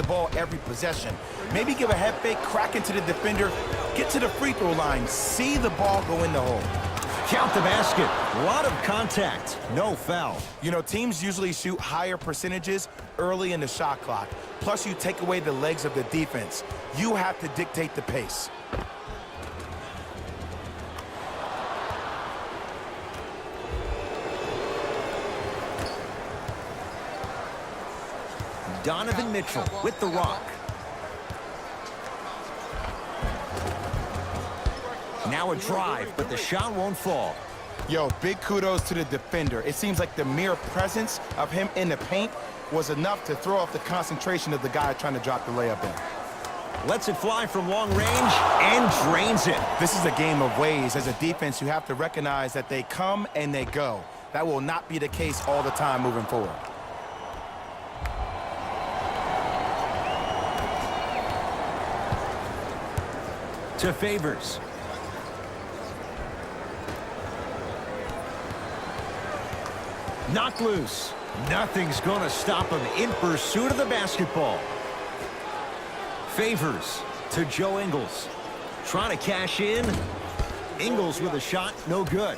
ball every possession. Maybe give a head fake, crack into the defender, get to the free throw line, see the ball go in the hole. Count the basket. A lot of contact. No foul. You know, teams usually shoot higher percentages early in the shot clock. Plus, you take away the legs of the defense. You have to dictate the pace. Donovan Mitchell with the rock. Now a drive, but the shot won't fall. Yo, big kudos to the defender. It seems like the mere presence of him in the paint was enough to throw off the concentration of the guy trying to drop the layup in. Lets it fly from long range and drains it. This is a game of ways. As a defense, you have to recognize that they come and they go. That will not be the case all the time moving forward. To Favors. Knocked loose. Nothing's going to stop him in pursuit of the basketball. Favors to Joe Ingles. Trying to cash in. Ingles with a shot, no good.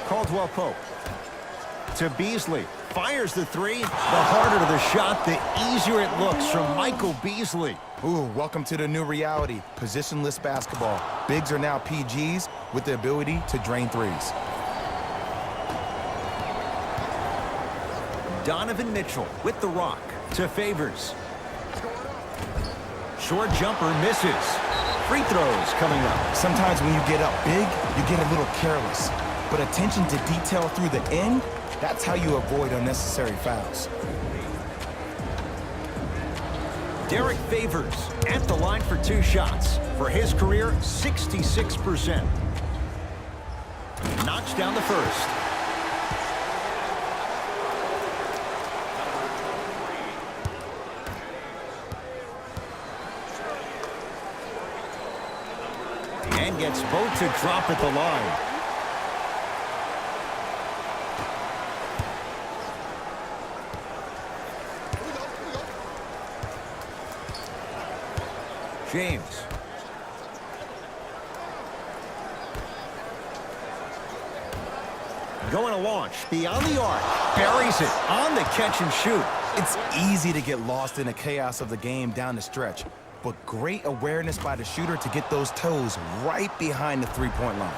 Caldwell Pope to Beasley. Fires the three. The harder the shot, the easier it looks from Michael Beasley. Ooh, welcome to the new reality. Positionless basketball. Bigs are now PGs with the ability to drain threes. Donovan Mitchell with the rock to Favors. Short jumper misses. Free throws coming up. Sometimes when you get up big, you get a little careless. But attention to detail through the end, that's how you avoid unnecessary fouls. Derek Favors at the line for 2 shots. For his career, 66%. Knocks down the first. And gets both to drop at the line. James. Going to launch beyond the arc. Buries it on the catch and shoot. It's easy to get lost in the chaos of the game down the stretch, but great awareness by the shooter to get those toes right behind the three-point line.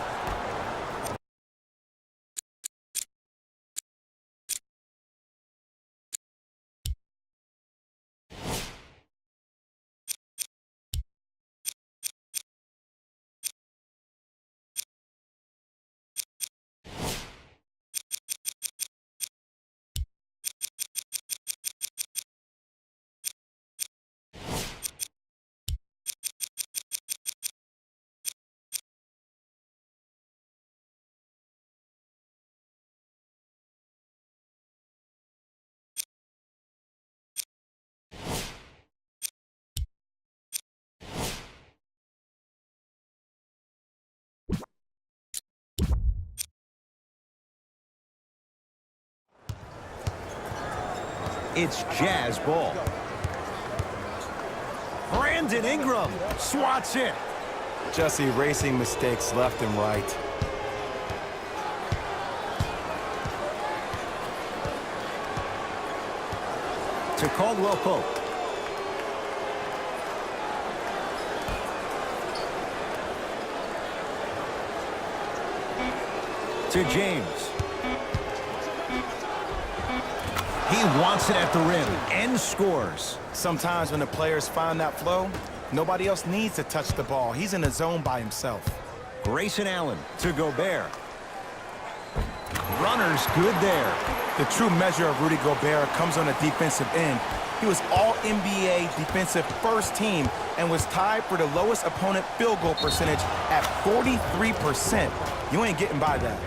It's Jazz ball. Brandon Ingram swats it. Just erasing mistakes left and right. To Caldwell Pope. To James. He wants it at the rim and scores. Sometimes when the players find that flow, nobody else needs to touch the ball. He's in the zone by himself. Grayson Allen to Gobert. Runner's good there. The true measure of Rudy Gobert comes on the defensive end. He was all-NBA defensive first team and was tied for the lowest opponent field goal percentage at 43%. You ain't getting by that.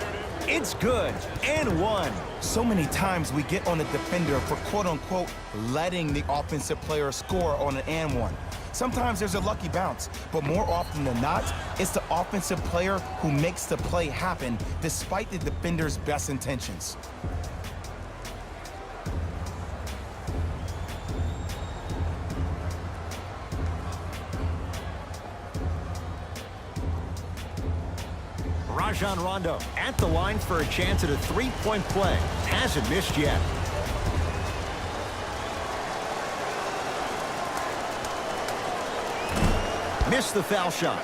It's good. And one. So many times we get on the defender for quote-unquote letting the offensive player score on an and one. Sometimes there's a lucky bounce, but more often than not, it's the offensive player who makes the play happen despite the defender's best intentions. Rajon Rondo at the line for a chance at a three-point play. Hasn't missed yet. Missed the foul shot.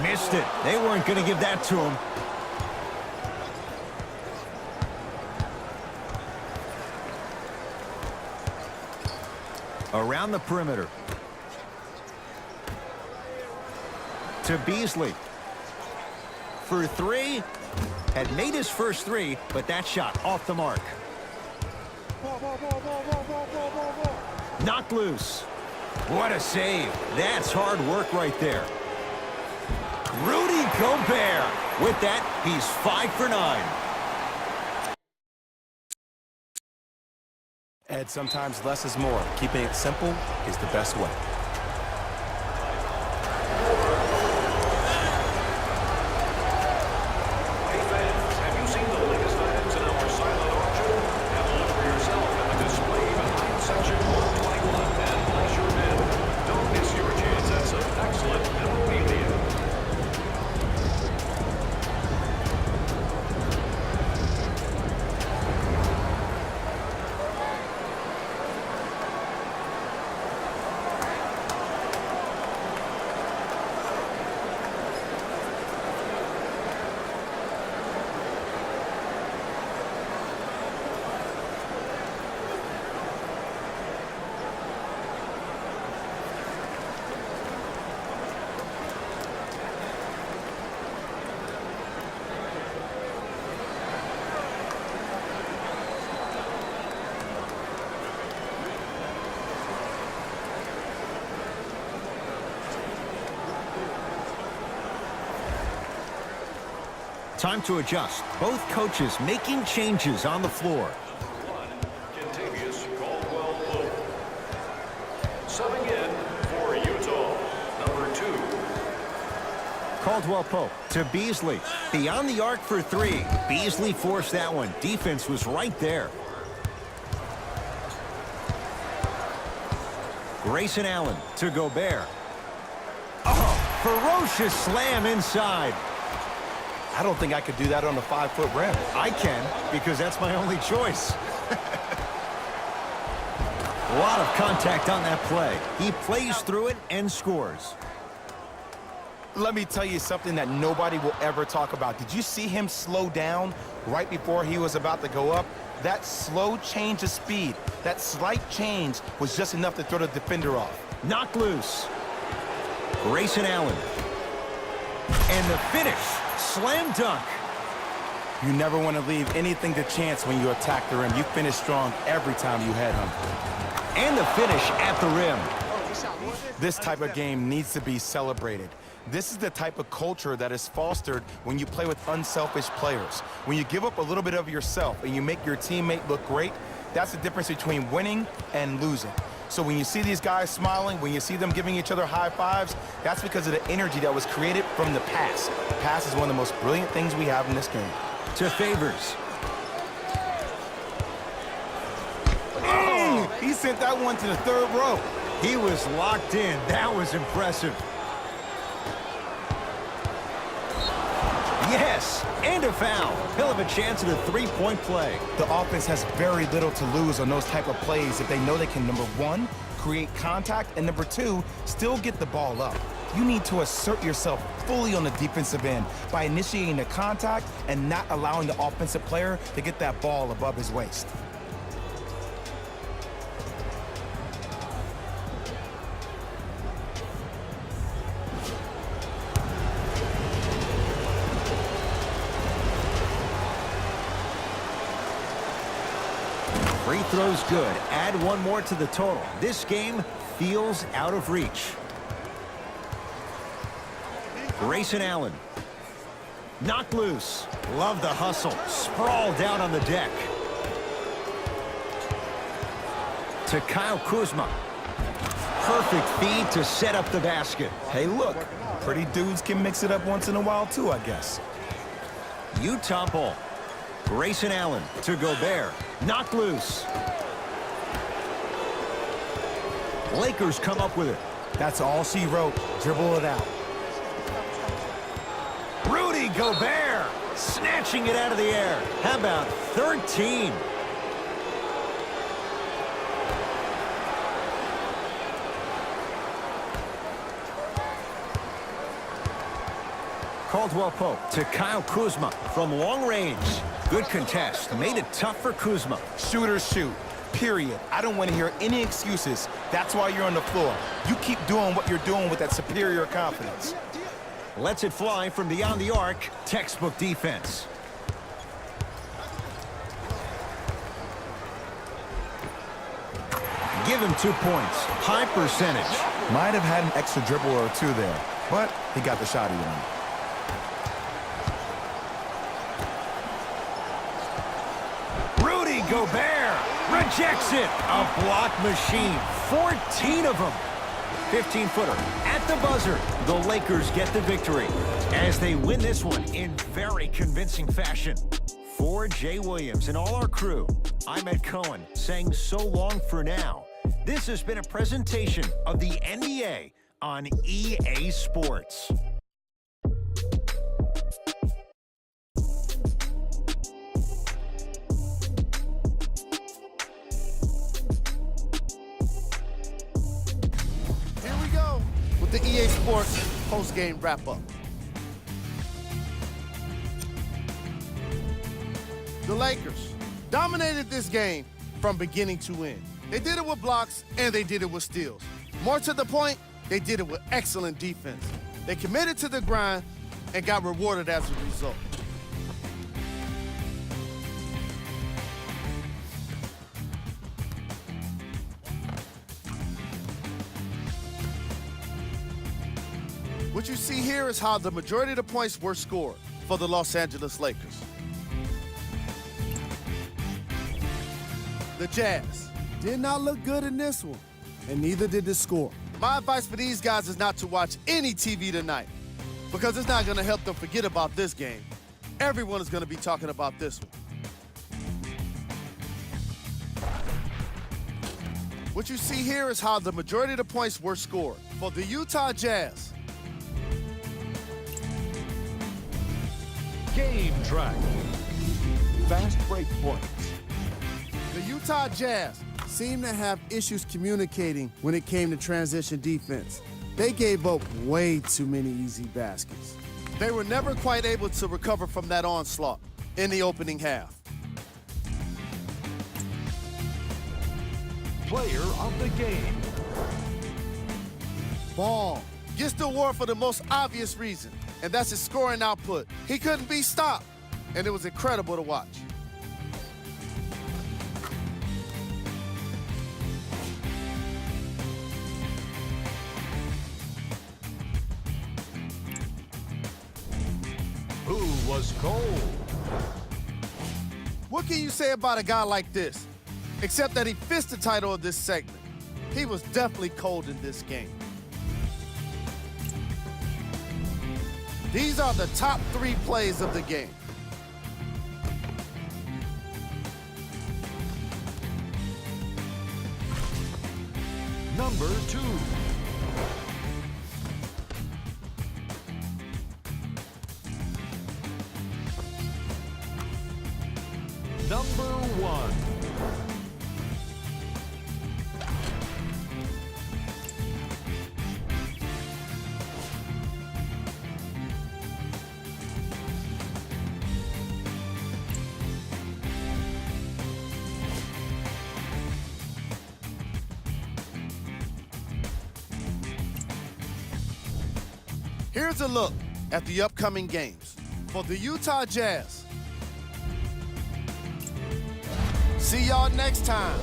Missed it. They weren't going to give that to him. Around the perimeter. To Beasley. For three. Had made his first three, but that shot off the mark. Knocked loose. What a save. That's hard work right there. Rudy Gobert. With that, he's 5 for 9. Ed, sometimes less is more. Keeping it simple is the best way. Time to adjust. Both coaches making changes on the floor. Kentavious Caldwell-Pope. Subbing in for Utah, number 2. Caldwell-Pope to Beasley. Beyond the arc for three. Beasley forced that one. Defense was right there. Grayson Allen to Gobert. Oh, ferocious slam inside. I don't think I could do that on a 5-foot rim. I can, because that's my only choice. A lot of contact on that play. He plays through it and scores. Let me tell you something that nobody will ever talk about. Did you see him slow down right before he was about to go up? That slow change of speed, that slight change was just enough to throw the defender off. Knocked loose. Grayson Allen. And the finish. Slam dunk. You never want to leave anything to chance when you attack the rim. You finish strong every time you head home. And the finish at the rim. This type of game needs to be celebrated. This is the type of culture that is fostered when you play with unselfish players. When you give up a little bit of yourself and you make your teammate look great, that's the difference between winning and losing. So when you see these guys smiling, when you see them giving each other high fives, that's because of the energy that was created from the pass. The pass is one of the most brilliant things we have in this game. To Favors. Oh, he sent that one to the third row. He was locked in. That was impressive. Yes, and a foul. He'll have a chance at a three-point play. The offense has very little to lose on those type of plays if they know they can, number one, create contact, and number two, still get the ball up. You need to assert yourself fully on the defensive end by initiating the contact and not allowing the offensive player to get that ball above his waist. Free throw's good. Add one more to the total. This game feels out of reach. Grayson Allen. Knocked loose. Love the hustle. Sprawled out on the deck. To Kyle Kuzma. Perfect feed to set up the basket. Hey, look, pretty dudes can mix it up once in a while too, I guess. Utah ball. Grayson Allen to Gobert. Knocked loose. Lakers come up with it. That's all she wrote. Dribble it out. Rudy Gobert snatching it out of the air. How about 13? Caldwell Pope to Kyle Kuzma from long range. Good contest. Made it tough for Kuzma. Shooters shoot. Period. I don't want to hear any excuses. That's why you're on the floor. You keep doing what you're doing with that superior confidence. Lets it fly from beyond the arc. Textbook defense. Give him 2 points. High percentage. Might have had an extra dribble or two there, but he got the shot he wanted. Rudy Gobert rejects it. A block machine. 14 of them. 15-footer at the buzzer. The Lakers get the victory as they win this one in very convincing fashion. For Jay Williams and all our crew, I'm Ed Cohen saying so long for now. This has been a presentation of the NBA on EA Sports. The EA Sports post-game wrap-up. The Lakers dominated this game from beginning to end. They did it with blocks, and they did it with steals. More to the point, they did it with excellent defense. They committed to the grind and got rewarded as a result. What you see here is how the majority of the points were scored for the Los Angeles Lakers. The Jazz did not look good in this one, and neither did the score. My advice for these guys is not to watch any TV tonight, because it's not going to help them forget about this game. Everyone is going to be talking about this one. What you see here is how the majority of the points were scored for the Utah Jazz. Game track. Fast break points. The Utah Jazz seemed to have issues communicating when it came to transition defense. They gave up way too many easy baskets. They were never quite able to recover from that onslaught in the opening half. Player of the game. Ball gets the award for the most obvious reason, and that's his scoring output. He couldn't be stopped, and it was incredible to watch. Who was cold? What can you say about a guy like this, except that he fits the title of this segment? He was definitely cold in this game. These are the top 3 plays of the game. Number 2. Number 1. Here's a look at the upcoming games for the Utah Jazz. See y'all next time.